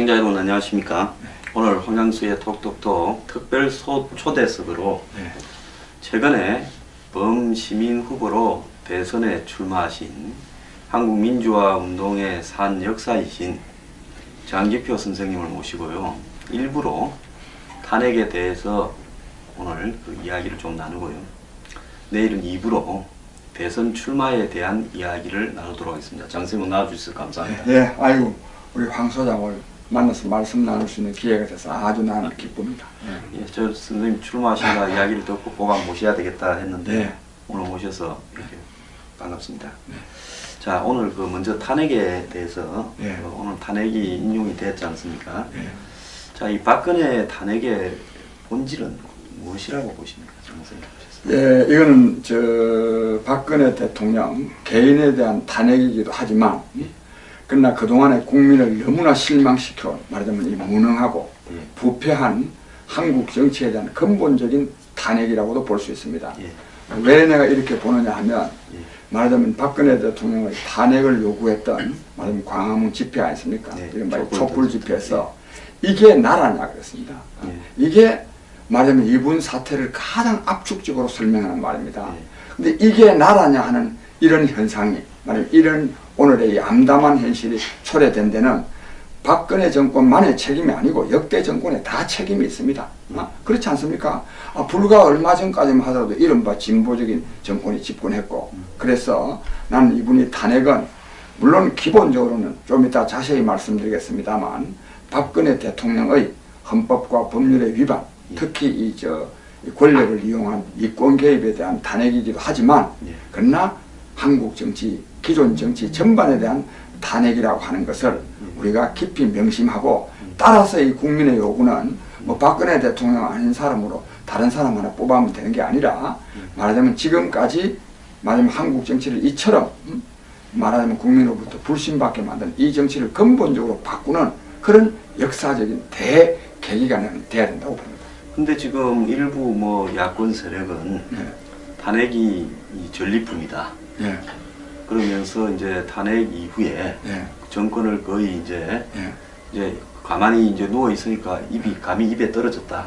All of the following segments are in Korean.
시청자 여러분 안녕하십니까. 오늘 홍양수의 톡톡톡 특별 초대석으로 최근에 범시민 후보로 대선에 출마하신 한국민주화운동의 산 역사이신 장기표 선생님을 모시고요. 일부러 탄핵에 대해서 오늘 그 이야기를 좀 나누고요. 내일은 2부로 대선 출마에 대한 이야기를 나누도록 하겠습니다. 장 선생님 나와주셔서 감사합니다. 예, 아이고 우리 황 소장을 만나서 말씀 나눌 수 있는 기회가 돼서 아주 나는 기쁩니다. 예, 저 선생님 출마하신다 이야기를 듣고 보고 모셔야 되겠다 했는데 오늘 모셔서 이렇게 반갑습니다. 자, 오늘 그 먼저 탄핵에 대해서 오늘 탄핵이 인용이 됐지 않습니까? 자, 이 박근혜 탄핵의 본질은 무엇이라고 보십니까? 선생님. 예, 이거는 저 박근혜 대통령 개인에 대한 탄핵이기도 하지만 그러나 그동안에 국민을 너무나 실망시켜 말하자면 이 무능하고 부패한 한국 정치에 대한 근본적인 탄핵이라고도 볼 수 있습니다. 왜 내가 이렇게 보느냐 하면 말하자면 박근혜 대통령의 탄핵을 요구했던 말하자면 광화문 집회 아니습니까? 이른바 촛불 집회에서 이게 나라냐 그랬습니다. 이게 말하자면 이분 사태를 가장 압축적으로 설명하는 말입니다. 근데 이게 나라냐 하는 이런 현상이 말하자면 이런 오늘의 이 암담한 현실이 초래된 데는 박근혜 정권만의 책임이 아니고 역대 정권에 다 책임이 있습니다. 그렇지 않습니까? 불과 얼마 전까지만 하더라도 이른바 진보적인 정권이 집권했고 그래서 나는 이분이 탄핵은 물론 기본적으로는 좀 이따 자세히 말씀드리겠습니다만 박근혜 대통령의 헌법과 법률의 위반 특히 이 권력을 이용한 이권 개입에 대한 탄핵이기도 하지만 그러나 한국 정치 기존 정치 전반에 대한 탄핵이라고 하는 것을 우리가 깊이 명심하고 따라서 이 국민의 요구는 뭐 박근혜 대통령 아닌 사람으로 다른 사람 하나 뽑아면 되는 게 아니라 말하자면 지금까지 말하자면 한국 정치를 이처럼 말하자면 국민으로부터 불신받게 만든 이 정치를 근본적으로 바꾸는 그런 역사적인 대계기가 돼야 된다고 봅니다. 근데 지금 일부 뭐 야권 세력은 탄핵이 전리품이다. 그러면서 이제 탄핵 이후에 정권을 거의 이제 가만히 이제 누워 있으니까 감이 입에 떨어졌다.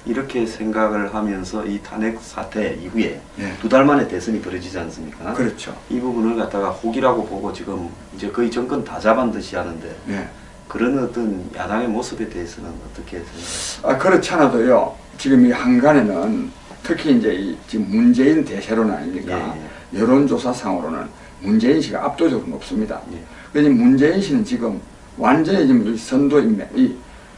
이렇게 생각을 하면서 이 탄핵 사태 이후에 2달 만에 대선이 벌어지지 않습니까? 그렇죠. 이 부분을 갖다가 혹이라고 보고 지금 이제 거의 정권 다 잡은 듯이 하는데 그런 어떤 야당의 모습에 대해서는 어떻게 생각하세요? 그렇지 않아도요. 지금 이 한간에는 특히 이제 지금 문재인 대세론 아닙니까? 여론조사상으로는 문재인 씨가 압도적으로 높습니다. 그래서 문재인 씨는 지금 완전히 지금 이 선도 인맥,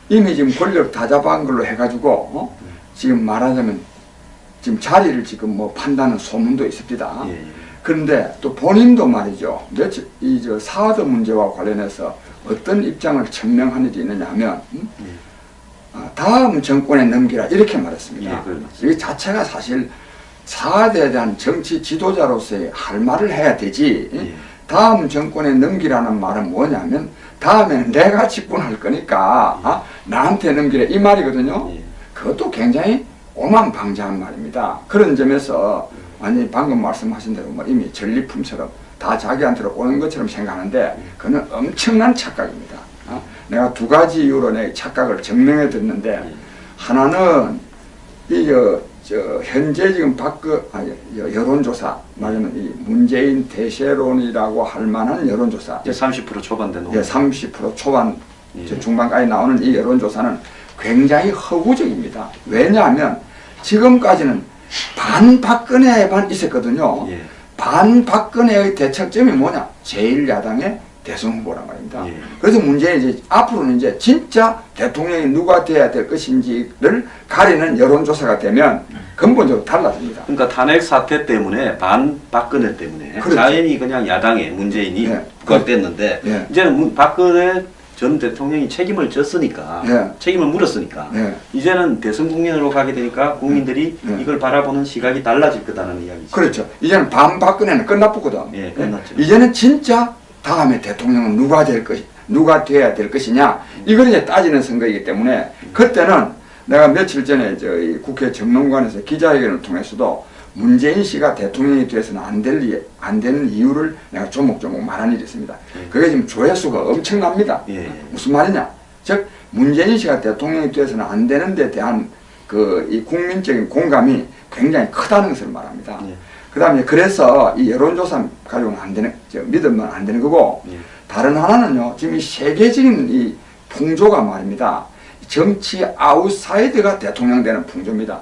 이미 지금 권력 다 잡아간 걸로 해가지고 지금 말하자면 지금 자리를 지금 뭐 판다는 소문도 있습니다. 그런데 또 본인도 말이죠. 며칠 사드 문제와 관련해서 어떤 입장을 천명한 일이 있느냐 하면 다음 정권에 넘기라 이렇게 말했습니다. 이 자체가 사실 사드에 대한 정치 지도자로서의 할 말을 해야 되지 다음 정권에 넘기라는 말은 뭐냐면 다음에는 내가 집권할 거니까 나한테 넘기라 이 말이거든요. 그것도 굉장히 오만방자한 말입니다. 그런 점에서 아니 방금 말씀하신 대로 뭐 이미 전리품처럼 다 자기한테로 오는 것처럼 생각하는데 그건 엄청난 착각입니다. 내가 두 가지 이유로 내 착각을 증명해 드렸는데 하나는 현재 지금 여론조사 말하면 이 문재인 대세론이라고 할 만한 여론조사 30% 초반 되는 30% 초반 중반까지 나오는 이 여론조사는 굉장히 허구적입니다. 왜냐하면 지금까지는 반박근혜만 있었거든요. 반박근혜의 대척점이 뭐냐? 제1야당의 대선 후보란 말입니다. 그래서 문제는 이제 앞으로는 이제 진짜 대통령이 누가 돼야 될 것인지를 가리는 여론조사가 되면 근본적으로 달라집니다. 그러니까 탄핵 사태 때문에 반박근혜 때문에 그렇죠. 자연히 그냥 야당의 문재인이 부각됐는데 이제는 박근혜 전 대통령이 책임을 졌으니까 책임을 물었으니까 이제는 대선 국민으로 가게 되니까 국민들이 이걸 바라보는 시각이 달라질 거다는 이야기죠. 그렇죠. 이제는 반박근혜는 끝났거든. 끝났죠. 이제는 진짜 다음에 대통령은 누가 돼야 될 것이냐 이걸 이제 따지는 선거이기 때문에 그때는 내가 며칠 전에 저희 국회 정론관에서 기자회견을 통해서도 문재인 씨가 대통령이 돼서는 안 되는 이유를 내가 조목조목 말한 일이 있습니다. 그게 지금 조회수가 엄청납니다. 무슨 말이냐? 즉 문재인 씨가 대통령이 되어서는 안 되는 데 대한 이 국민적인 공감이 굉장히 크다는 것을 말합니다. 그 다음에 그래서 이 여론조사 가지고는 안 되는, 믿으면 안 되는 거고, 다른 하나는요, 지금 이 세계적인 이 풍조가 말입니다. 정치 아웃사이드가 대통령 되는 풍조입니다.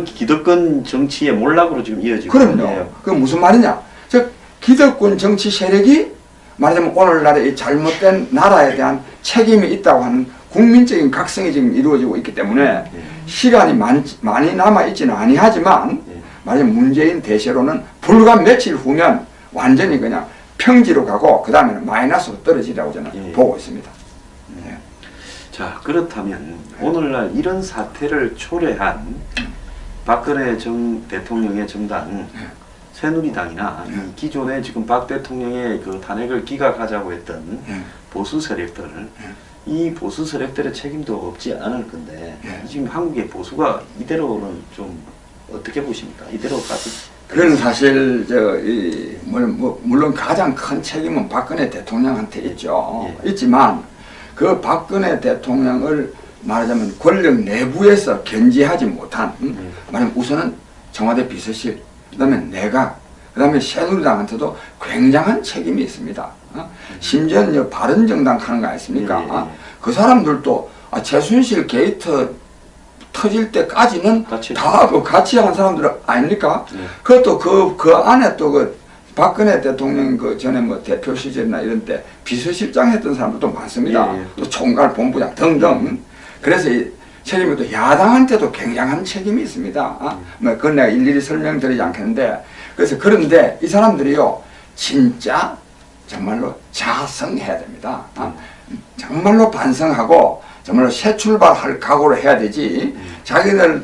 기득권 정치의 몰락으로 지금 이어지고 그럼요. 있네요. 그게 무슨 말이냐? 즉 기득권 정치 세력이 말하자면 오늘날의 이 잘못된 나라에 대한 책임이 있다고 하는 국민적인 각성이 지금 이루어지고 있기 때문에 시간이 많이 남아있지는 아니하지만 말하자면 문재인 대세로는 불과 며칠 후면 완전히 그냥 평지로 가고 그 다음에는 마이너스로 떨어지라고 저는 보고 있습니다. 자, 그렇다면 오늘날 이런 사태를 초래한 박근혜 대통령의 정당 새누리당이나 이 기존에 지금 박 대통령의 그 탄핵을 기각하자고 했던 보수 세력들, 이 보수 세력들의 책임도 없지 않을 건데 지금 한국의 보수가 이대로는 좀 어떻게 보십니까? 이대로 가도 그건 사실 물론 가장 큰 책임은 박근혜 대통령한테 있죠. 있지만 그 박근혜 대통령을 말하자면 권력 내부에서 견제하지 못한 말하면 우선은 청와대 비서실, 그다음에 내각, 그다음에 새누리당한테도 굉장한 책임이 있습니다. 심지어는 바른정당 하는 거 아닙니까? 그 사람들도 최순실 게이트 터질 때까지는 다 같이 한 사람들 아닙니까? 그것도 그 안에 또 박근혜 대통령 전에 대표 시절이나 이런 때 비서실장 했던 사람들도 많습니다. 또 총괄 본부장 등등. 그래서 이 책임이 또 야당한테도 굉장한 책임이 있습니다. 그건 내가 일일이 설명드리지 않겠는데, 그래서 그런데 이 사람들이요 진짜 정말로 자성해야 됩니다. 정말로 반성하고 정말로 새 출발할 각오를 해야 되지. 자기들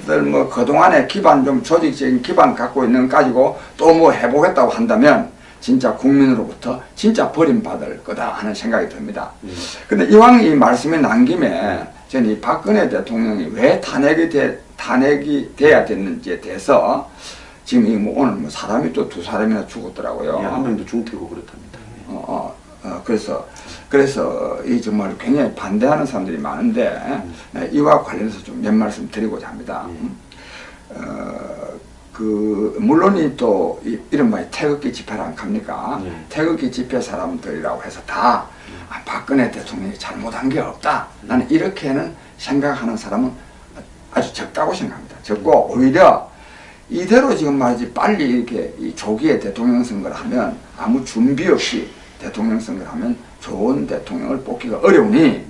그동안에 좀 조직적인 기반 갖고 있는 거 가지고 또 해보겠다고 한다면 진짜 국민으로부터 진짜 버림받을 거다 하는 생각이 듭니다. 근데 이왕 이 말씀이 난 김에 저는 이 박근혜 대통령이 왜 탄핵이 돼야 됐는지에 대해서 지금 오늘 사람이 또 2사람이나 죽었더라고요. 한 명도 중태고 그렇답니다. 그래서 이 정말 굉장히 반대하는 사람들이 많은데 이와 관련해서 좀 몇 말씀 드리고자 합니다. 물론이 또 이른바 태극기 집회를 안 갑니까? 태극기 집회 사람들이라고 해서 다 박근혜 대통령이 잘못한 게 없다. 나는 이렇게는 생각하는 사람은 아주 적다고 생각합니다. 적고 오히려 이대로 지금 말이지 빨리 이렇게 조기에 대통령 선거를 하면 아무 준비 없이 대통령 선거를 하면 좋은 대통령을 뽑기가 어려우니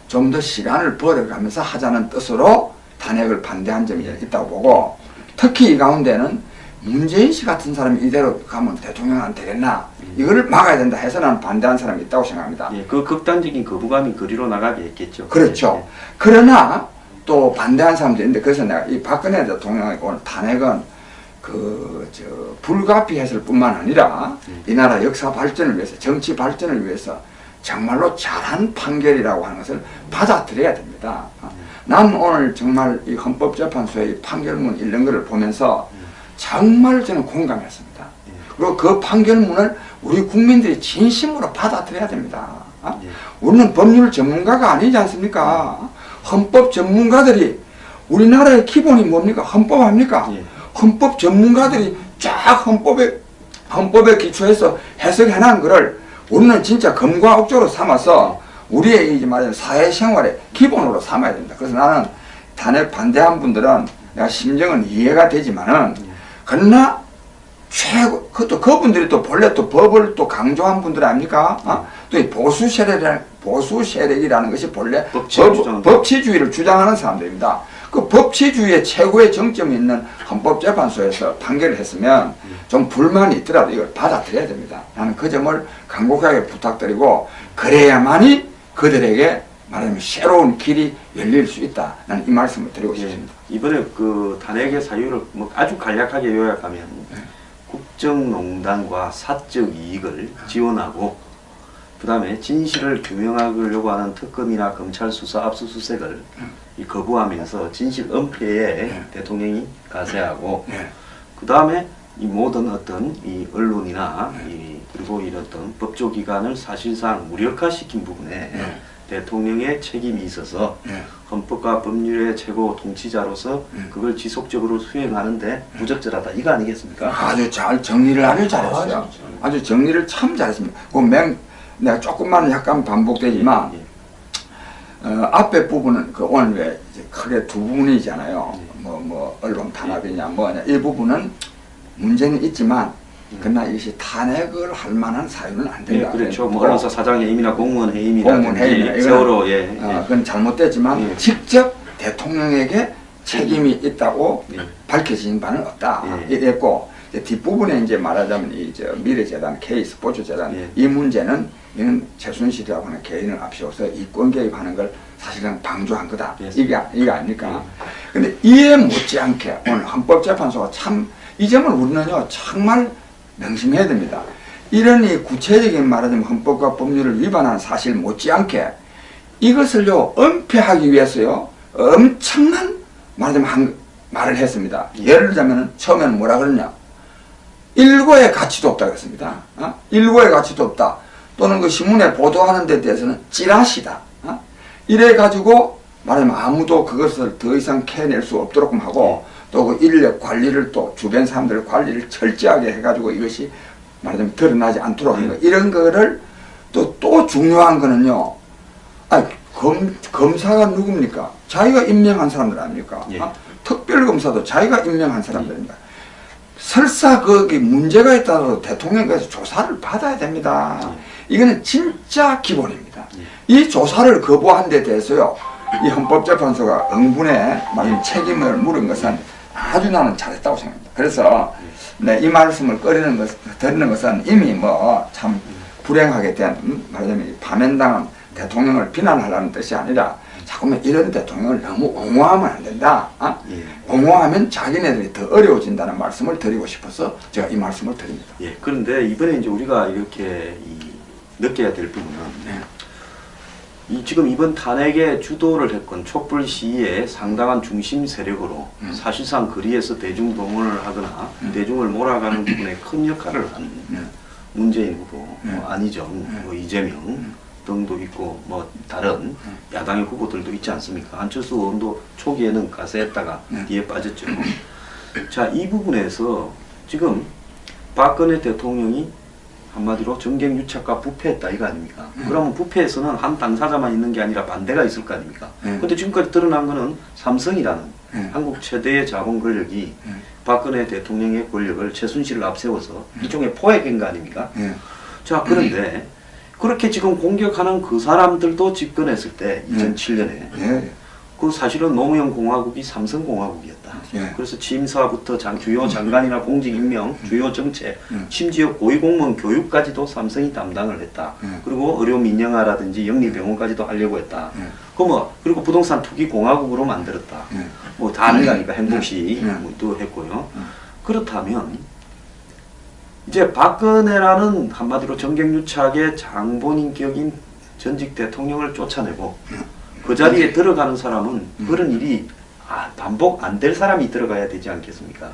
좀 더 시간을 벌어가면서 하자는 뜻으로 탄핵을 반대한 점이 있다고 보고, 특히 이 가운데는 문재인 씨 같은 사람이 이대로 가면 대통령 안 되겠나, 이거를 막아야 된다 해서 나는 반대한 사람이 있다고 생각합니다. 그 극단적인 거부감이 그리로 나가게 했겠죠. 그렇죠. 그러나 또 반대한 사람도 있는데, 그래서 내가 이 박근혜 대통령의 오늘 탄핵은 불가피했을 뿐만 아니라 이 나라 역사 발전을 위해서, 정치 발전을 위해서 정말로 잘한 판결이라고 하는 것을 받아들여야 됩니다. 난 오늘 정말 이 헌법재판소의 판결문 읽는 것을 보면서 정말 저는 공감했습니다. 그리고 그 판결문을 우리 국민들이 진심으로 받아들여야 됩니다. 우리는 법률 전문가가 아니지 않습니까? 헌법 전문가들이, 우리나라의 기본이 뭡니까? 헌법 아닙니까? 헌법 전문가들이 쫙 헌법에 기초해서 해석해놓은 거를 우리는 진짜 검과 옥조로 삼아서 우리의 이제 말하자면 사회생활의 기본으로 삼아야 됩니다. 그래서 나는 탄핵 반대한 분들은 내가 심정은 이해가 되지만은, 그러나 그것도 그분들이 또 본래 또 법을 또 강조한 분들 아닙니까? 또 이 보수 세력이라는 것이 본래 법치주의를 주장하는 사람들입니다. 그 법치주의의 최고의 정점이 있는 헌법재판소에서 판결을 했으면 좀 불만이 있더라도 이걸 받아들여야 됩니다. 나는 그 점을 간곡하게 부탁드리고, 그래야만이 그들에게 말하자면 새로운 길이 열릴 수 있다. 나는 이 말씀을 드리고 싶습니다. 이번에 그 탄핵의 사유를 아주 간략하게 요약하면 국정농단과 사적 이익을 지원하고, 그 다음에 진실을 규명하려고 하는 특검이나 검찰 수사 압수수색을 거부하면서 진실 은폐에 대통령이 가세하고, 그 다음에 이 모든 어떤 이 언론이나 그리고 이런 어떤 법조기관을 사실상 무력화시킨 부분에 대통령의 책임이 있어서 예. 헌법과 법률의 최고 통치자로서 그걸 지속적으로 수행하는데 부적절하다 이거 아니겠습니까? 아주 잘 정리를 아주 잘했어요. 아주 정리를 참 잘했습니다. 내가 조금만 약간 반복되지만 앞에 부분은 그 오늘 왜 이제 크게 두 부분이잖아요. 뭐 언론 탄압이냐 뭐냐 이 부분은 문제는 있지만 그러나 이것이 탄핵을 할 만한 사유는 안 된다. 그렇죠. 뭐 언론사 사장 해임이나 공무원 해임이나 세월호 그건 잘못됐지만 직접 대통령에게 책임이 있다고 밝혀진 바는 없다. 이랬고 뒷부분에 이제 말하자면 미래재단, K스포츠재단 이 문제는 이는 최순실이라고 하는 개인을 앞세워서 이권 개입하는 걸 사실은 방조한 거다. 이게 아닙니까? 근데 이에 못지않게 오늘 헌법재판소가 참 이 점을 우리는요 정말 명심해야 됩니다. 이런 이 구체적인 말하자면 헌법과 법률을 위반하는 사실 못지않게 이것을요 은폐하기 위해서요 엄청난 말하자면 말을 했습니다. 예를 들자면 처음에는 뭐라 그러냐? 일고의 가치도 없다 그랬습니다. 일고의 가치도 없다. 또는 그 신문에 보도하는 데 대해서는 찌라시다. 이래 가지고 말하자면 아무도 그것을 더 이상 캐낼 수 없도록 하고 또 그 인력 관리를 또 주변 사람들 관리를 철저하게 해가지고 이것이 말하자면 드러나지 않도록 하는 거. 이런 거를 또 중요한 거는요. 검사가 누굽니까? 자기가 임명한 사람들 아닙니까? 특별검사도 자기가 임명한 사람들입니다. 설사 거기 문제가 있다고 대통령께서 조사를 받아야 됩니다. 이거는 진짜 기본입니다. 이 조사를 거부한 데 대해서요. 이 헌법재판소가 응분의 책임을 물은 것은 아주 나는 잘했다고 생각합니다. 그래서 이 말씀을 드리는 것은 이미 뭐 참 불행하게 된 말하자면 파면당한 대통령을 비난하려는 뜻이 아니라 자꾸만 이런 대통령을 너무 옹호하면 안 된다. 옹호하면 자기네들이 더 어려워진다는 말씀을 드리고 싶어서 제가 이 말씀을 드립니다. 그런데 이번에 이제 우리가 이렇게 느껴야 될 부분은 지금 이번 탄핵에 주도를 했건 촛불 시위의 상당한 중심 세력으로 사실상 거리에서 대중 동원을 하거나 대중을 몰아가는 부분에 큰 역할을 한 문재인 후보, 안희정, 이재명 등도 있고 다른 야당의 후보들도 있지 않습니까? 안철수 의원도 초기에는 가세했다가 뒤에 빠졌죠. 자, 이 부분에서 지금 박근혜 대통령이 한마디로 정경유착과 부패했다 이거 아닙니까? 그러면 부패에서는 한 당사자만 있는 게 아니라 반대가 있을 거 아닙니까? 근데 지금까지 드러난 거는 삼성이라는 한국 최대의 자본 권력이 박근혜 대통령의 권력을 최순실을 앞세워서 일종의 포획인 거 아닙니까? 자, 그런데 그렇게 지금 공격하는 그 사람들도 집권했을 때 2007년에 그 사실은 노무현 공화국이 삼성공화국이었다. 그래서 취임사부터 주요 장관이나 공직 임명, 주요 정책, 심지어 고위공무원 교육까지도 삼성이 담당을 했다. 그리고 의료 민영화라든지 영리병원까지도 하려고 했다. 그리고 부동산 투기 공화국으로 만들었다. 다 아는 거 아니까 행복시도 했고요. 그렇다면 이제 박근혜라는 한마디로 정경유착의 장본인격인 전직 대통령을 쫓아내고 그 자리에 들어가는 사람은 그런 일이 반복 안 될 사람이 들어가야 되지 않겠습니까?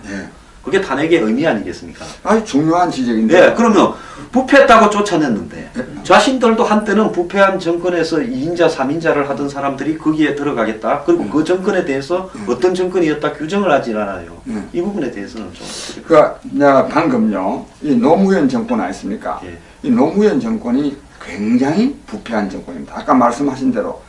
그게 탄핵의 의미 아니겠습니까? 아주 중요한 지적인데. 그러면 부패했다고 쫓아냈는데 자신들도 한때는 부패한 정권에서 2인자, 3인자를 하던 사람들이 거기에 들어가겠다. 그리고 그 정권에 대해서 어떤 정권이었다 규정을 하진 않아요. 이 부분에 대해서는 좀. 그러니까 내가 방금요, 이 노무현 정권 아니습니까? 이 노무현 정권이 굉장히 부패한 정권입니다. 아까 말씀하신 대로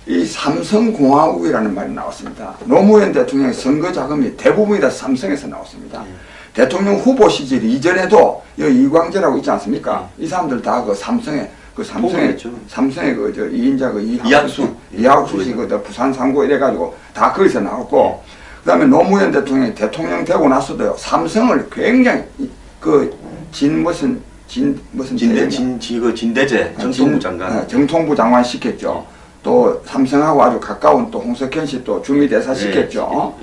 이 삼성공화국이라는 말이 나왔습니다. 노무현 대통령의 선거 자금이 대부분이 다 삼성에서 나왔습니다. 대통령 후보 시절 이전에도 이광재라고 있지 않습니까? 이 사람들 다 삼성의 그 2인자 이학수 씨 부산 상고 이래가지고 다 거기서 나왔고, 그 다음에 노무현 대통령이 대통령 되고 나서도요, 삼성을 굉장히 진대재 정통부 장관. 정통부 장관 시켰죠. 또 삼성하고 아주 가까운 또 홍석현 씨 또 주미대사 시켰죠.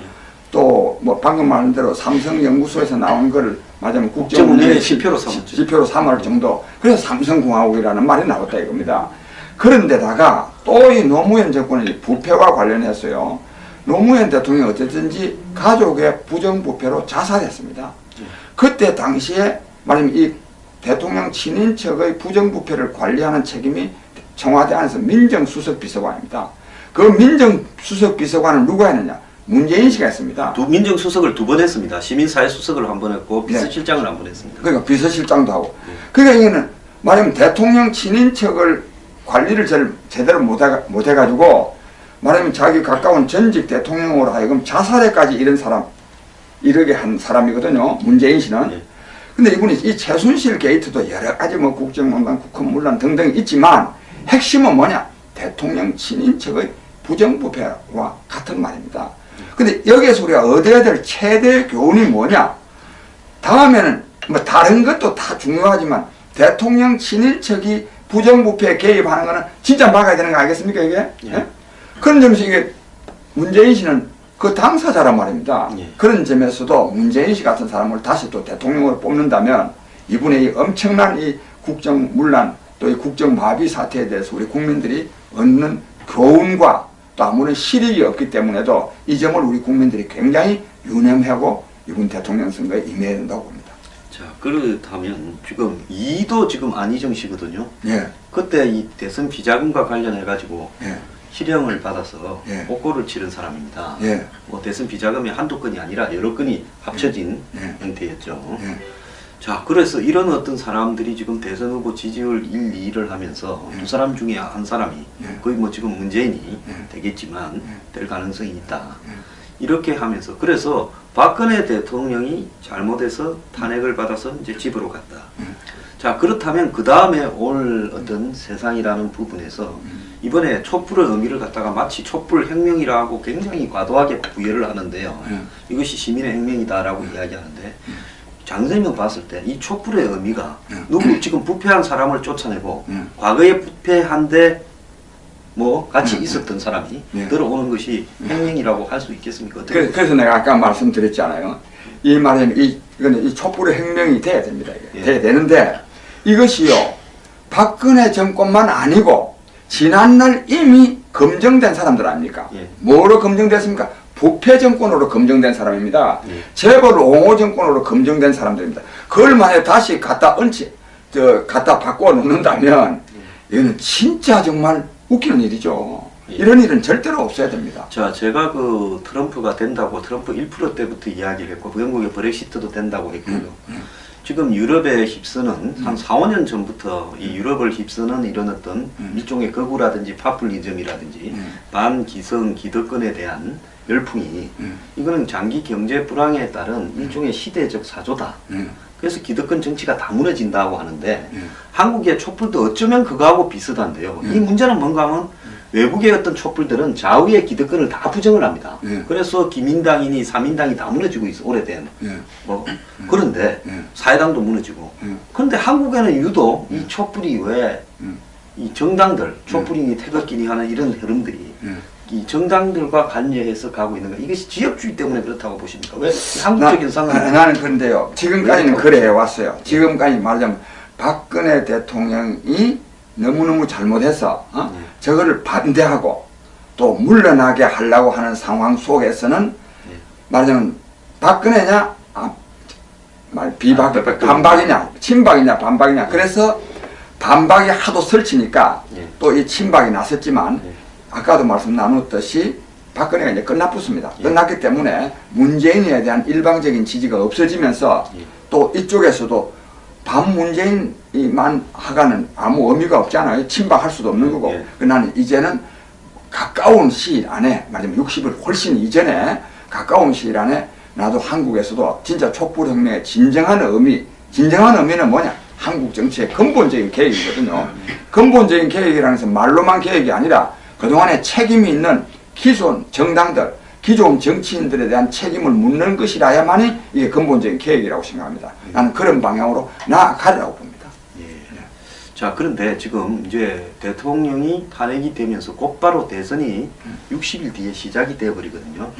또 방금 말한 대로 삼성연구소에서 나온 거를 맞으면 국정운영의 지표로 삼았죠. 지표로 삼을 정도. 그래서 삼성공화국이라는 말이 나왔다 이겁니다. 그런데다가 또 이 노무현 정권의 부패와 관련해서요, 노무현 대통령이 어쨌든지 가족의 부정부패로 자살했습니다. 그때 당시에 말하면 이 대통령 친인척의 부정부패를 관리하는 책임이 청와대 안에서 민정수석 비서관입니다. 그 민정수석 비서관은 누가 했느냐? 문재인 씨가 했습니다. 민정수석을 2번 했습니다. 시민사회수석을 1번 했고 비서실장을 1번 했습니다. 그러니까 비서실장도 하고. 그러니까 이거는 말하면 대통령 친인척을 관리를 제대로 못해가지고 말하면 자기 가까운 전직 대통령으로 하여금 자살에까지 이르게 한 사람이거든요. 문재인 씨는. 근데 이분이 이 최순실 게이트도 여러 가지 뭐 국정농단, 국헌문란 등등 있지만 핵심은 뭐냐? 대통령 친인척의 부정부패와 같은 말입니다. 근데 여기에서 우리가 얻어야 될 최대 교훈이 뭐냐? 다음에는 뭐 다른 것도 다 중요하지만 대통령 친인척이 부정부패에 개입하는 거는 진짜 막아야 되는 거 알겠습니까, 이게? 예? 그런 점에서 이게 문재인 씨는 그 당사자란 말입니다. 그런 점에서도 문재인 씨 같은 사람을 다시 또 대통령으로 뽑는다면 이분의 이 엄청난 이 국정문란 또 이 국정마비 사태에 대해서 우리 국민들이 얻는 교훈과 또 아무런 실익이 없기 때문에도 이 점을 우리 국민들이 굉장히 유념하고 이번 대통령 선거에 임해야 된다고 봅니다. 자, 그렇다면 지금 이도 지금 안희정 씨거든요. 예. 그때 이 대선 비자금과 관련해 가지고 예. 실형을 받아서 예. 복고를 치른 사람입니다. 예. 뭐 대선 비자금이 한두 건이 아니라 여러 건이 합쳐진 예. 형태였죠. 예. 자, 그래서 이런 어떤 사람들이 지금 대선 후보 지지율 1, 2를 하면서 두 사람 중에 한 사람이 거의 뭐 지금 문재인이 되겠지만 될 가능성이 있다. 이렇게 하면서 그래서 박근혜 대통령이 잘못해서 탄핵을 받아서 이제 집으로 갔다. 자, 그렇다면 그 다음에 올 어떤 세상이라는 부분에서 이번에 촛불의 의미를 갖다가 마치 촛불 혁명이라고 굉장히 과도하게 부여를 하는데요. 이것이 시민의 혁명이다라고 이야기하는데 장세명 봤을 때 이 촛불의 의미가 누구 지금 부패한 사람을 쫓아내고 과거에 부패한데 뭐 같이 있었던 사람이 들어오는 것이 혁명이라고 할 수 있겠습니까? 그래서 내가 아까 말씀드렸잖아요. 이 말은 이거는 이 촛불의 혁명이 돼야 됩니다. 이게. 돼야 되는데 이것이요 박근혜 정권만 아니고 지난날 이미 검증된 사람들 아닙니까? 뭐로 검증됐습니까? 부패 정권으로 검증된 사람입니다. 재벌 옹호 정권으로 검증된 사람들입니다. 그걸 만약에 다시 갖다 바꿔 놓는다면 이거는 진짜 정말 웃기는 일이죠. 이런 일은 절대로 없어야 됩니다. 자, 제가 그 트럼프가 된다고 트럼프 1% 때부터 이야기를 했고 영국의 브렉시트도 된다고 했고요. 지금 유럽에 휩쓰는 한 4, 5년 전부터 이 유럽을 휩쓰는 이런 어떤 일종의 거구라든지 파퓰리즘이라든지 반기성 기득권에 대한 열풍이 이거는 장기 경제 불황에 따른 일종의 시대적 사조다. 그래서 기득권 정치가 다 무너진다고 하는데 한국의 촛불도 어쩌면 그거하고 비슷한데요. 이 문제는 뭔가 하면 외국의 어떤 촛불들은 좌우의 기득권을 다 부정을 합니다. 그래서 기민당이니 사민당이 다 무너지고 있어, 오래된. 뭐 그런데 사회당도 무너지고. 그런데 한국에는 유독 이 촛불이 왜 이 정당들, 촛불이니 태극기니 하는 이런 흐름들이 이 정당들과 관여해서 가고 있는가? 이것이 지역주의 때문에 그렇다고 보십니까? 왜 한국적인 상황? 나는 그런데요. 지금까지는 그래 해왔어요. 지금까지 말하자면 박근혜 대통령이 너무너무 잘못해서 저거를 반대하고 또 물러나게 하려고 하는 상황 속에서는 말하자면 박근혜냐 반박이냐 친박이냐 반박이냐 그래서 반박이 하도 설치니까 또 이 친박이 나섰지만 아까도 말씀 나눴듯이 박근혜가 이제 끝나붙습니다. 끝났기 때문에 문재인에 대한 일방적인 지지가 없어지면서 또 이쪽에서도 반문재인만 하가는 아무 의미가 없잖아요. 친박할 수도 없는 거고. 그러나 이제는 가까운 시일 안에 말하자면 60을 훨씬 이전에 가까운 시일 안에 나도 한국에서도 진짜 촛불혁명의 진정한 의미는 뭐냐? 한국 정치의 근본적인 계획이거든요. 근본적인 계획이라는 것은 말로만 계획이 아니라 그동안에 책임이 있는 기존 정당들, 기존 정치인들에 대한 책임을 묻는 것이라야만이 이게 근본적인 계획이라고 생각합니다. 나는 그런 방향으로 나아가리라고 봅니다. 자, 그런데 지금 이제 대통령이 탄핵이 되면서 곧바로 대선이 60일 뒤에 시작이 되어버리거든요.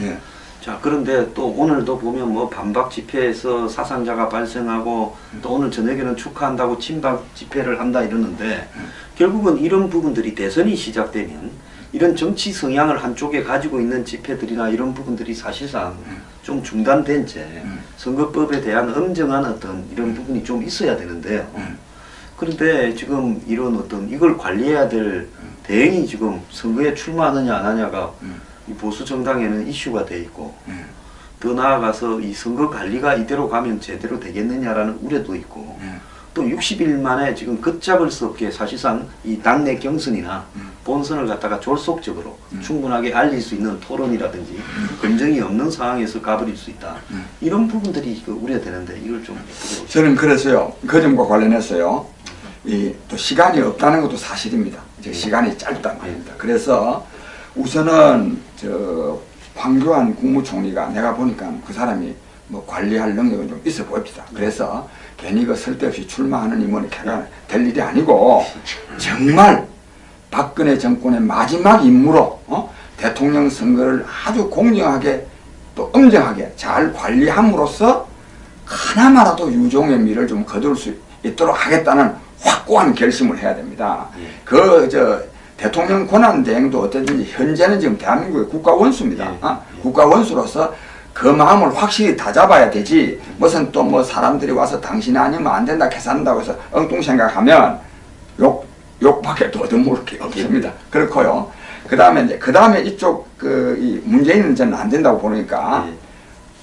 자, 그런데 또 오늘도 보면 뭐 반박 집회에서 사상자가 발생하고 또 오늘 저녁에는 축하한다고 친박 집회를 한다 이러는데 결국은 이런 부분들이 대선이 시작되면 이런 정치 성향을 한쪽에 가지고 있는 집회들이나 이런 부분들이 사실상 좀 중단된 채 선거법에 대한 엄정한 어떤 이런 부분이 좀 있어야 되는데요. 그런데 지금 이런 어떤 이걸 관리해야 될 대행이 지금 선거에 출마하느냐 안 하냐가 이 보수 정당에는 이슈가 돼 있고 더 나아가서 이 선거 관리가 이대로 가면 제대로 되겠느냐라는 우려도 있고 또 60일 만에 지금 걷잡을 수 없게 사실상 이 당내 경선이나 본선을 갖다가 졸속적으로 충분하게 알릴 수 있는 토론이라든지 검증이 없는 상황에서 가버릴 수 있다. 이런 부분들이 우려되는데 이걸 좀 어떻게 저는 그래서요, 그 점과 관련해서요, 또 시간이 없다는 것도 사실입니다. 이제 시간이 짧단 말입니다. 그래서 우선은 황교안 국무총리가 내가 보니까 그 사람이 뭐 관리할 능력은 좀 있어 보입니다. 그래서 괜히 그 쓸데없이 출마하는 임원이 될 일이 아니고 정말 박근혜 정권의 마지막 임무로 대통령 선거를 아주 공정하게 또 엄정하게 잘 관리함으로써 하나마라도 유종의 미를 좀 거둘 수 있도록 하겠다는 확고한 결심을 해야 됩니다. 대통령 권한대행도 어쨌든지 현재는 지금 대한민국의 국가원수입니다. 국가원수로서 그 마음을 확실히 다잡아야 되지, 무슨 또 뭐 사람들이 와서 당신이 아니면 안 된다, 계산한다고 해서 엉뚱 생각하면 욕밖에 더 얻어먹을 게 없습니다. 그렇고요. 그 다음에 이쪽, 이 문재인은 저는 안 된다고 보니까,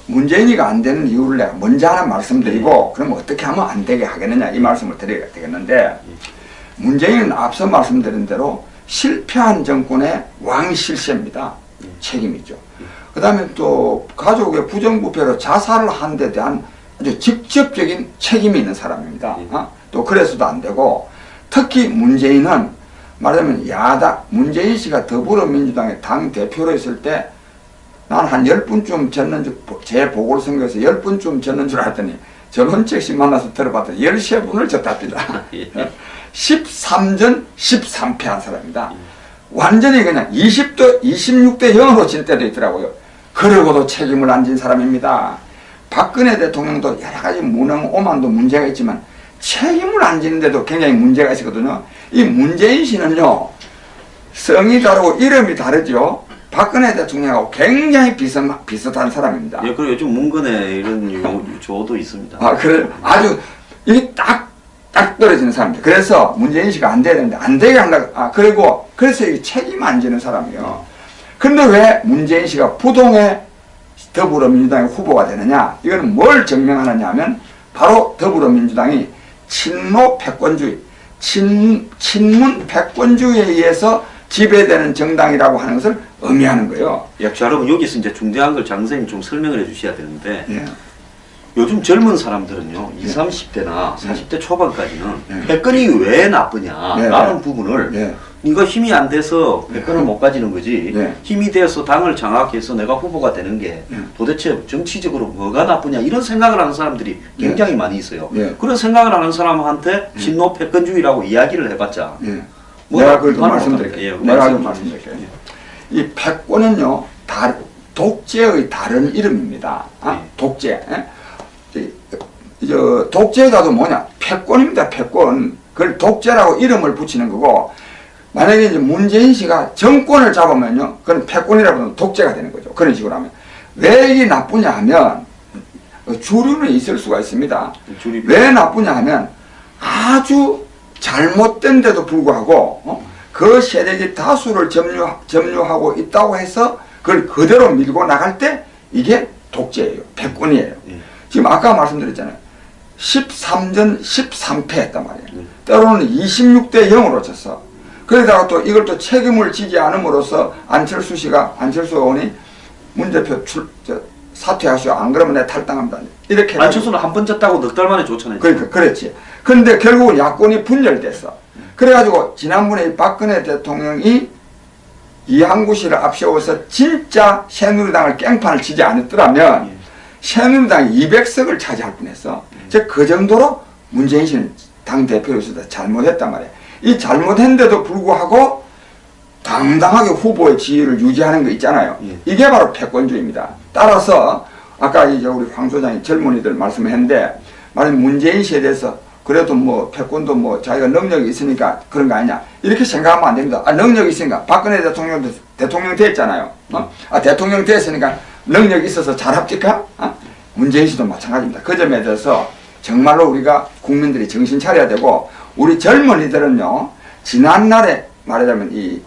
문재인이가 안 되는 이유를 내가 먼저 하나 말씀드리고, 그럼 어떻게 하면 안 되게 하겠느냐, 이 말씀을 드려야 되겠는데, 문재인은 앞서 말씀드린 대로 실패한 정권의 왕실세입니다. 책임이죠. 그 다음에 또 가족의 부정부패로 자살을 한 데 대한 아주 직접적인 책임이 있는 사람입니다. 또 그래서도 안 되고, 특히 문재인은 말하자면 문재인 씨가 더불어민주당의 당대표로 있을 때 난 한 10분쯤 졌는 줄, 제 보궐선거에서 10분쯤 졌는 줄 알았더니 전원책 씨 만나서 들어봤더니 13분을 졌답니다. 13전 13패한 사람입니다. 완전히 그냥 26대 0으로 질 때도 있더라고요. 그러고도 책임을 안 진 사람입니다. 박근혜 대통령도 여러 가지 무능, 오만도 문제가 있지만 책임을 안 지는데도 굉장히 문제가 있었거든요. 이 문재인 씨는요, 성이 다르고 이름이 다르죠. 박근혜 대통령하고 굉장히 비슷한 사람입니다. 예, 그리고 요즘 문건에 이런 조도 있습니다. 그래. 아주, 이게 딱 떨어지는 사람입니다. 그래서 문재인 씨가 안 돼야 되는데, 안 되게 한다. 그래서 이게 책임 안 지는 사람이에요. 근데 왜 문재인 씨가 부동의 더불어민주당의 후보가 되느냐? 이거는 뭘 증명하느냐 하면, 바로 더불어민주당이 친노 패권주의, 친문 패권주의에 의해서 지배되는 정당이라고 하는 것을 의미하는 거예요. 자, 여러분, 여기서 이제 중대한 걸 장 선생님이 좀 설명을 해 주셔야 되는데, 요즘 젊은 사람들은요, 20, 30대나 40대 초반까지는 패권이 왜 나쁘냐라는 부분을 네가 힘이 안 돼서 패권을 못 가지는 거지, 힘이 돼서 당을 장악해서 내가 후보가 되는 게 도대체 정치적으로 뭐가 나쁘냐, 이런 생각을 하는 사람들이 굉장히 많이 있어요. 그런 생각을 하는 사람한테 친노 패권주의라고 이야기를 해봤자 내가 그걸 좀 말씀드릴게요. 이 패권은요, 독재의 다른 이름입니다. 독재. 독재가도 뭐냐? 패권입니다, 패권. 그걸 독재라고 이름을 붙이는 거고, 만약에 이제 문재인 씨가 정권을 잡으면요, 그건 패권이라고 하면 독재가 되는 거죠. 그런 식으로 하면. 왜 이게 나쁘냐 하면, 주류는 있을 수가 있습니다. 왜 나쁘냐 하면, 아주 잘못된 데도 불구하고, 그 세력이 다수를 점유하고 있다고 해서, 그걸 그대로 밀고 나갈 때, 이게 독재예요. 패권이에요. 지금 아까 말씀드렸잖아요. 13전 13패 했단 말이에요. 때로는 26대 0으로 졌어. 그러다가 또 이걸 또 책임을 지지 않음으로써 안철수 의원이 문 대표 사퇴하시오. 안 그러면 내가 탈당합니다. 이렇게. 안철수는 한 번 졌다고 넉 달 만에 쫓아냈죠. 그러니까, 그렇지. 근데 결국은 야권이 분열됐어. 그래가지고 지난번에 박근혜 대통령이 이한구 씨를 앞세워서 진짜 새누리당을 깽판을 치지 않았더라면 새누리당이 200석을 차지할 뻔했어. 즉 그 정도로 문재인 씨는 당대표로서 잘못했단 말이야. 이 잘못했는데도 불구하고 당당하게 후보의 지위를 유지하는 거 있잖아요. 이게 바로 패권주의입니다. 따라서 아까 이제 우리 황 소장이 젊은이들 말씀했는데, 만약 문재인 씨에 대해서 그래도 뭐 패권도 뭐 자기가 능력이 있으니까 그런 거 아니냐, 이렇게 생각하면 안 됩니다. 능력이 있으니까 박근혜 대통령도 대통령 됐잖아요. 대통령 됐으니까 능력이 있어서 잘 합니까? 문재인 씨도 마찬가지입니다. 그 점에 대해서 정말로 우리가 국민들이 정신 차려야 되고, 우리 젊은이들은요, 지난날에 말하자면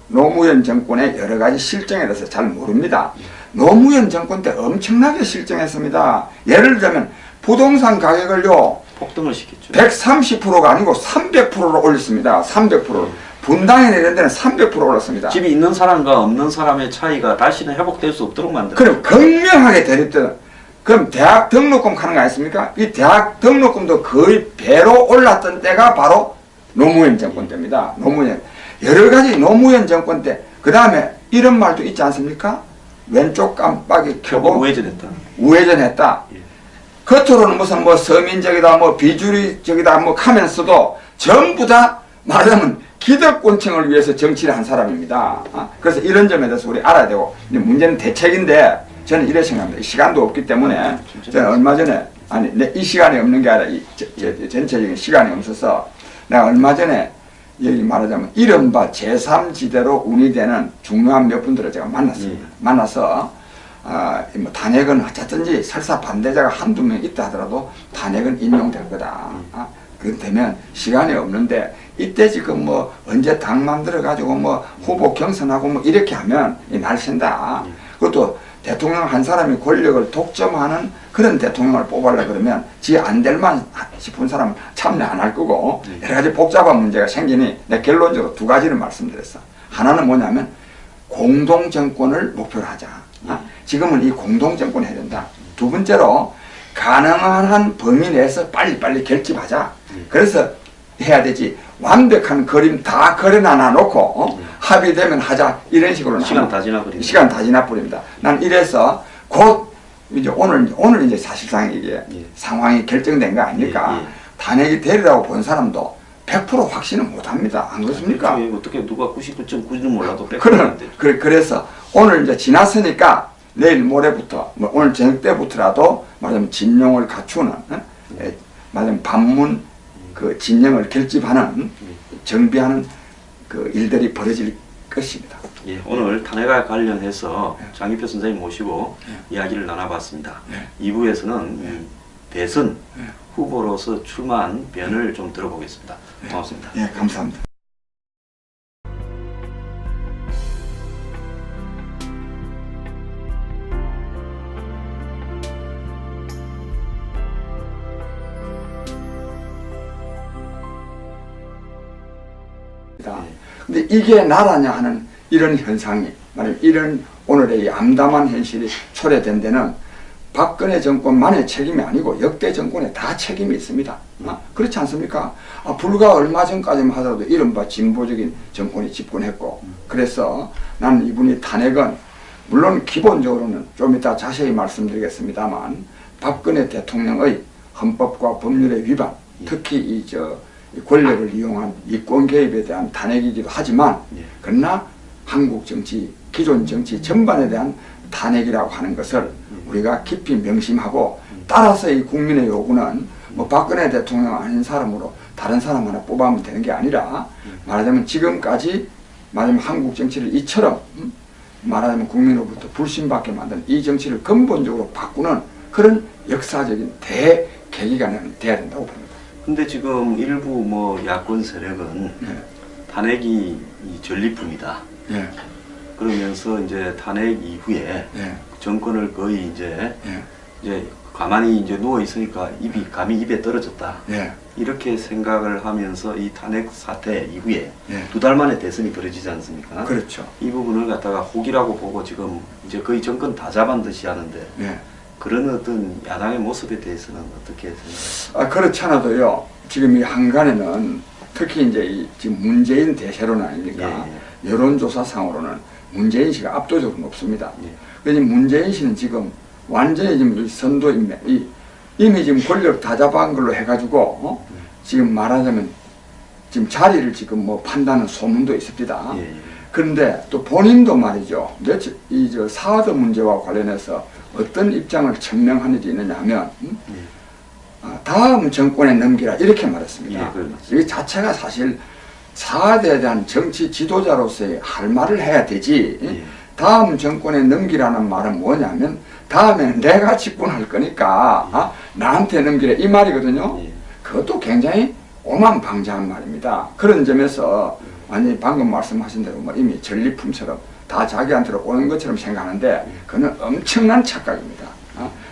노무현 정권의 여러 가지 실정에 대해서 잘 모릅니다. 노무현 정권 때 엄청나게 실정했습니다. 예를 들면 부동산 가격을요, 폭등을 시켰죠. 130%가 아니고 300%로 올렸습니다. 300%로. 분당에 이런 데는 300% 올랐습니다. 집이 있는 사람과 없는 사람의 차이가 다시는 회복될 수 없도록 만들었죠. 그럼 극명하게 대립되는, 그럼 대학 등록금 하는 거 아니습니까? 이 대학 등록금도 거의 배로 올랐던 때가 바로 노무현 정권 때입니다. 노무현. 여러 가지 노무현 정권 때, 그 다음에 이런 말도 있지 않습니까? 왼쪽 깜빡이 켜고 우회전했다. 우회전했다. 예. 겉으로는 무슨 뭐 서민적이다, 뭐 비주류적이다, 뭐 하면서도 전부 다 말하자면 기득권층을 위해서 정치를 한 사람입니다. 그래서 이런 점에 대해서 우리 알아야 되고, 문제는 대책인데 저는 이렇게 생각합니다. 시간도 없기 때문에 저는 얼마 전에, 아니 이 시간이 없는 게 아니라 전체적인 시간이 없어서 내가 얼마 전에 여기 말하자면 이른바 제3지대로 운이되는 중요한 몇 분들을 제가 만났습니다. 만나서 뭐 탄핵은 어쨌든지 설사 반대자가 한두 명 있다 하더라도 탄핵은 인용될 거다. 그렇게 되면 시간이 없는데 이때 지금 뭐 언제 당 만들어가지고 뭐 후보 경선하고 뭐 이렇게 하면 날쌘다. 그것도 대통령 한 사람이 권력을 독점하는 그런 대통령을 뽑으려 그러면 지 안 될만 싶은 사람은 참여 안 할 거고 여러 가지 복잡한 문제가 생기니 내가 결론적으로 두 가지를 말씀드렸어. 하나는 뭐냐면 공동정권을 목표로 하자. 지금은 이 공동정권 해야 된다. 두 번째로 가능한 한 범위 내에서 빨리빨리 결집하자. 그래서 해야 되지. 완벽한 그림 다 그려놔 놓고 합의되면 하자. 이런 식으로 시간 다 지나버립니다. 시간 다 지나버립니다. 난 이래서 곧 이제 오늘 이제 사실상 이게 상황이 결정된 거 아닙니까? 탄핵이 되리라고 본 사람도 100% 확신은 못합니다. 안 그렇습니까? 어떻게 누가 99.9는 몰라도 100%. 그래서 오늘 이제 지났으니까 내일 모레부터 뭐 오늘 저녁 때부터라도 말하자면 진영을 갖추는 말하자면 반문 그 진영을 결집하는 정비하는 그 일들이 벌어질 것입니다. 예, 오늘 탄핵과 관련해서 장기표 선생님 모시고 이야기를 나눠봤습니다. 2부에서는 대선 후보로서 출마한 변을 좀 들어보겠습니다. 고맙습니다. 예, 감사합니다. 근데 이게 나라냐 하는 이런 현상이, 말하면 이런 오늘의 이 암담한 현실이 초래된 데는 박근혜 정권만의 책임이 아니고 역대 정권에 다 책임이 있습니다. 그렇지 않습니까? 불과 얼마 전까지만 하더라도 이른바 진보적인 정권이 집권했고, 그래서 나는 이분이 탄핵은 물론 기본적으로는 좀 이따 자세히 말씀드리겠습니다만 박근혜 대통령의 헌법과 법률의 위반, 특히 이 권력을 이용한 이권 개입에 대한 탄핵이기도 하지만, 그러나 한국 정치, 기존 정치 전반에 대한 탄핵이라고 하는 것을 우리가 깊이 명심하고, 따라서 이 국민의 요구는 뭐 박근혜 대통령 아닌 사람으로 다른 사람 하나 뽑아면 되는 게 아니라, 말하자면 지금까지 말하자면 한국 정치를 이처럼 말하자면 국민으로부터 불신받게 만든 이 정치를 근본적으로 바꾸는 그런 역사적인 대계기가 돼야 된다고 봅니다. 근데 지금 일부 뭐 야권 세력은 탄핵이 전리품이다. 그러면서 이제 탄핵 이후에 정권을 거의 이제 가만히 이제 누워 있으니까 감이 입에 떨어졌다. 이렇게 생각을 하면서 이 탄핵 사태 이후에 2달 만에 대선이 벌어지지 않습니까? 그렇죠. 이 부분을 갖다가 혹이라고 보고 지금 이제 거의 정권 다 잡은 듯이 하는데 그런 어떤 야당의 모습에 대해서는 어떻게 생각하세요? 그렇지 않아도요. 지금 이 한간에는 특히 이제 지금 문재인 대세론 아닙니까? 여론조사상으로는 문재인 씨가 압도적으로 높습니다. 그래서 문재인 씨는 지금 완전히 지금 이 선도인맥, 이미 지금 권력 다 잡은 걸로 해가지고 지금 말하자면 지금 자리를 지금 뭐 판다는 소문도 있습니다. 그런데 또 본인도 말이죠. 사드 문제와 관련해서 어떤 입장을 천명하는지 있느냐 하면 다음 정권에 넘기라 이렇게 말했습니다. 이 자체가 사실 사드에 대한 정치 지도자로서의 할 말을 해야 되지. 다음 정권에 넘기라는 말은 뭐냐면 다음에는 내가 집권할 거니까 나한테 넘기래 이 말이거든요. 그것도 굉장히 오만방자한 말입니다. 그런 점에서 아니 방금 말씀하신 대로 뭐 이미 전리품처럼 다 자기한테로 오는 것처럼 생각하는데 그는 엄청난 착각입니다.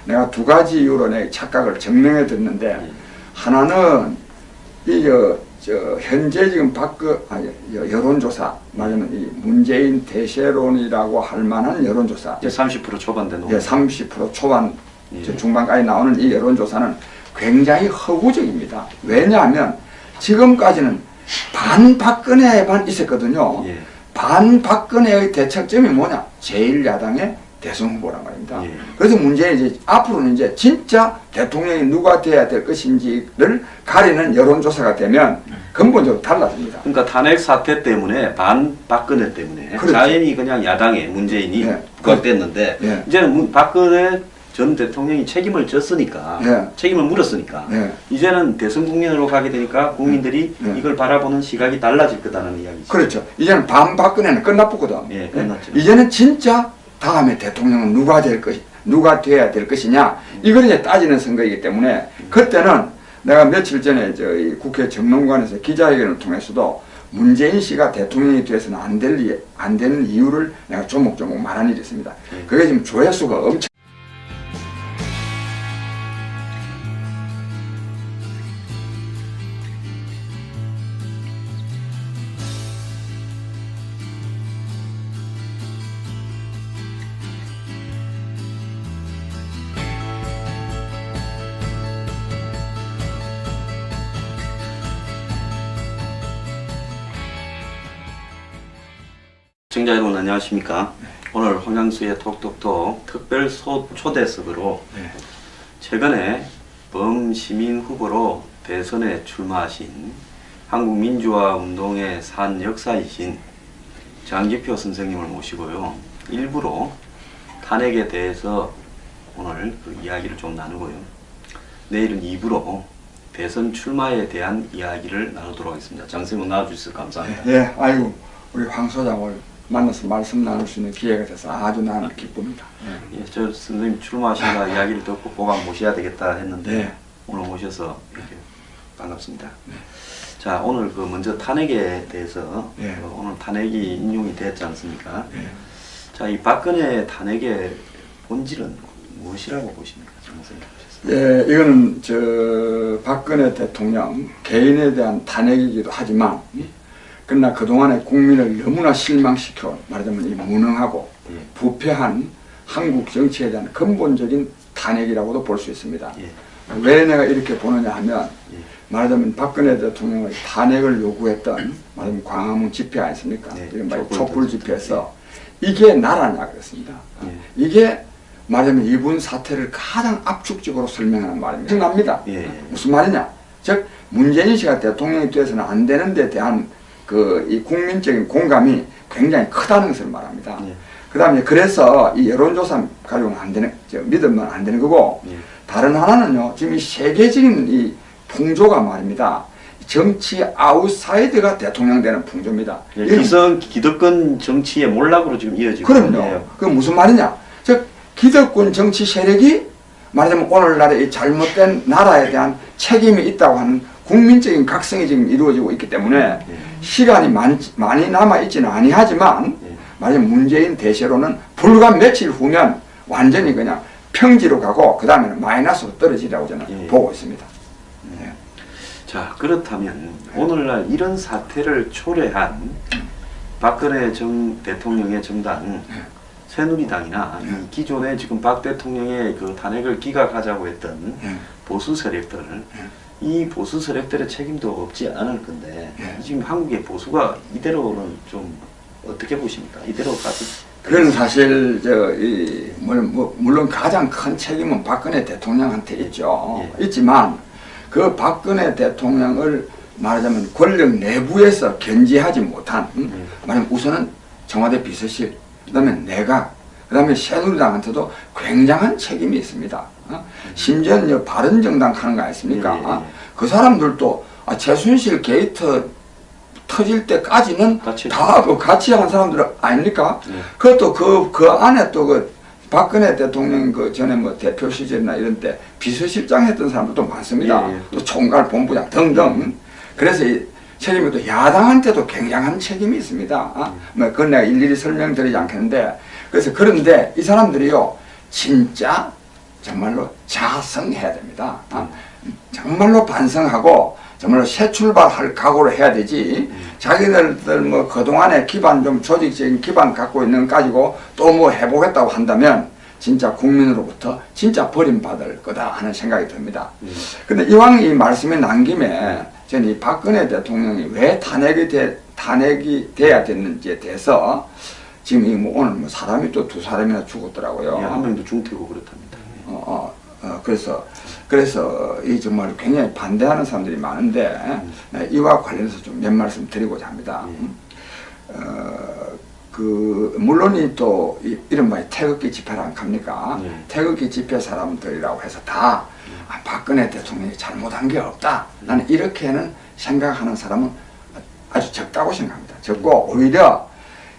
내가 두 가지 이유로 내 착각을 증명해 드렸는데 하나는 현재 지금 여론조사 말하면 이 문재인 대세론이라고 할 만한 여론조사 30% 초반 되는 30% 초반 중반까지 나오는 이 여론조사는 굉장히 허구적입니다. 왜냐하면 지금까지는 반박근혜만 있었거든요. 예. 반박근혜의 대척점이 뭐냐? 제1야당의 대선 후보란 말입니다. 예. 그래서 문제는 이제 앞으로는 이제 진짜 대통령이 누가 돼야 될 것인지를 가리는 여론조사가 되면 근본적으로 달라집니다. 그러니까 탄핵 사태 때문에 반박근혜 때문에 그렇죠. 자연히 그냥 야당의 문재인이 네. 부각됐는데 네. 이제는 박근혜 전 대통령이 책임을 졌으니까 네. 책임을 물었으니까 네. 이제는 대선 국면으로 가게 되니까 국민들이 네. 이걸 바라보는 시각이 달라질 거다는 이야기죠. 그렇죠. 이제는 반박근혜는 끝났거든. 예, 끝났죠. 이제는 진짜 다음에 대통령은 누가 돼야 될 것이냐 이걸 이제 따지는 선거이기 때문에 그때는 내가 며칠 전에 저희 국회 정론관에서 기자회견을 통해서도 문재인 씨가 대통령이 돼서는 안 되는 이유를 내가 조목조목 말한 일이 있습니다. 그게 지금 조회수가 엄청 시청자 여러분 안녕하십니까. 오늘 홍양수의 톡톡톡 특별 초대석으로 최근에 범시민 후보로 대선에 출마하신 한국민주화운동의 산 역사이신 장기표 선생님을 모시고요. 일부러 탄핵에 대해서 오늘 그 이야기를 좀 나누고요. 내일은 2부로 대선 출마에 대한 이야기를 나누도록 하겠습니다. 장 선생님 나와주셔서 감사합니다. 예, 아이고 우리 황 소장을 만나서 말씀 나눌 수 있는 기회가 돼서 아주 나는 기쁩니다. 예, 저 선생님 출마하신다 이야기를 듣고 꼭 한번 모셔야 되겠다 했는데 오늘 모셔서 이렇게 반갑습니다. 자, 오늘 그 먼저 탄핵에 대해서 오늘 탄핵이 인용이 됐지 않습니까? 자, 이 박근혜 탄핵의 본질은 무엇이라고 보십니까, 선생님? 이거는 저 박근혜 대통령 개인에 대한 탄핵이기도 하지만 그러나 그동안에 국민을 너무나 실망시켜 말하자면 이 무능하고 부패한 한국 정치에 대한 근본적인 탄핵이라고도 볼 수 있습니다. 왜 내가 이렇게 보느냐 하면 말하자면 박근혜 대통령의 탄핵을 요구했던 말하자면 광화문 집회 아니습니까? 이른바 촛불 집회에서 이게 나라냐 그랬습니다. 이게 말하자면 이분 사태를 가장 압축적으로 설명하는 말입니다. 생각납니다. 무슨 말이냐? 즉 문재인 씨가 대통령이 되어서는 안 되는 데 대한 이 국민적인 공감이 굉장히 크다는 것을 말합니다. 그 다음에 그래서 이 여론조사 가지고는 안 되는, 믿으면 안 되는 거고, 다른 하나는요, 지금 이 세계적인 이 풍조가 말입니다. 정치 아웃사이드가 대통령 되는 풍조입니다. 기득권 정치의 몰락으로 지금 이어지고 그럼요. 그게 무슨 말이냐? 즉, 기득권 정치 세력이 말하자면 오늘날의 이 잘못된 나라에 대한 책임이 있다고 하는 국민적인 각성이 지금 이루어지고 있기 때문에 시간이 많이 남아있지는 아니하지만 말하자면 문재인 대세로는 불과 며칠 후면 완전히 그냥 평지로 가고 그 다음에는 마이너스로 떨어지라고 저는 보고 있습니다. 자, 그렇다면 오늘날 이런 사태를 초래한 박근혜 전 대통령의 정당 새누리당이나 기존에 지금 박 대통령의 그 탄핵을 기각하자고 했던 보수 세력들 이 보수 세력들의 책임도 없지 않을 건데 지금 한국의 보수가 이대로는 좀 어떻게 보십니까? 이대로 가서 그건 사실 물론 가장 큰 책임은 박근혜 대통령한테 있죠. 있지만 그 박근혜 대통령을 말하자면 권력 내부에서 견제하지 못한 말하면 우선은 청와대 비서실, 그다음에 내각, 그다음에 새누리당한테도 굉장한 책임이 있습니다. 심지어는 바른정당 하는 거 아닙니까? 그 사람들도 최순실 게이트 터질 때까지는 다 같이 한 사람들 아닙니까? 그것도 그 안에 또 그 박근혜 대통령 그 전에 뭐 대표 시절이나 이런 때 비서실장 했던 사람들도 많습니다. 또 총괄 본부장 등등. 그래서 이 책임이 또 야당한테도 굉장한 책임이 있습니다. 뭐 그건 내가 일일이 설명드리지 않겠는데, 그래서 그런데 이 사람들이요 진짜 정말로 자성해야 됩니다. 정말로 반성하고 정말로 새 출발할 각오를 해야 되지. 자기들 뭐 그동안에 기반 좀 조직적인 기반 갖고 있는 거 가지고 또 뭐 해보겠다고 한다면 진짜 국민으로부터 진짜 버림받을 거다 하는 생각이 듭니다. 근데 이왕 이 말씀이 난 김에 저는 이 박근혜 대통령이 왜 탄핵이 돼야 됐는지에 대해서 지금 이 뭐 오늘 뭐 사람이 또 두 사람이나 죽었더라고요. 한 명도 중태고 그렇답니다. 그래서 이 정말 굉장히 반대하는 사람들이 많은데 이와 관련해서 좀 몇 말씀 드리고자 합니다. 물론 또 이른바 태극기 집회를 안 갑니까? 태극기 집회 사람들이라고 해서 다 박근혜 대통령이 잘못한 게 없다. 나는 이렇게는 생각하는 사람은 아주 적다고 생각합니다. 적고 오히려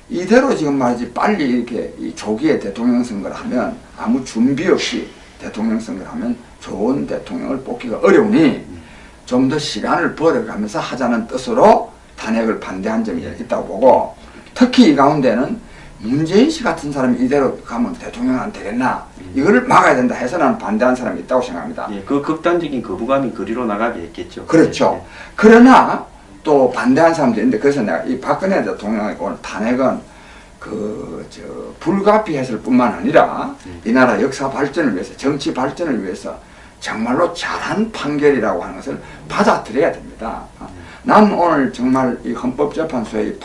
이대로 지금 말이지 빨리 이렇게 이 조기에 대통령 선거를 하면 아무 준비 없이 대통령 선거를 하면 좋은 대통령을 뽑기가 어려우니 좀 더 시간을 벌어가면서 하자는 뜻으로 탄핵을 반대한 점이 있다고 보고, 특히 이 가운데는 문재인 씨 같은 사람이 이대로 가면 대통령 안 되겠나, 이거를 막아야 된다 해서 나는 반대한 사람이 있다고 생각합니다. 그 극단적인 거부감이 그리로 나가게 했겠죠. 그렇죠. 그러나 또 반대한 사람도 있는데, 그래서 내가 이 박근혜 대통령의 오늘 탄핵은 불가피했을 뿐만 아니라 이 나라 역사 발전을 위해서, 정치 발전을 위해서 정말로 잘한 판결이라고 하는 것을 받아들여야 됩니다. 난 오늘 정말 이 헌법재판소의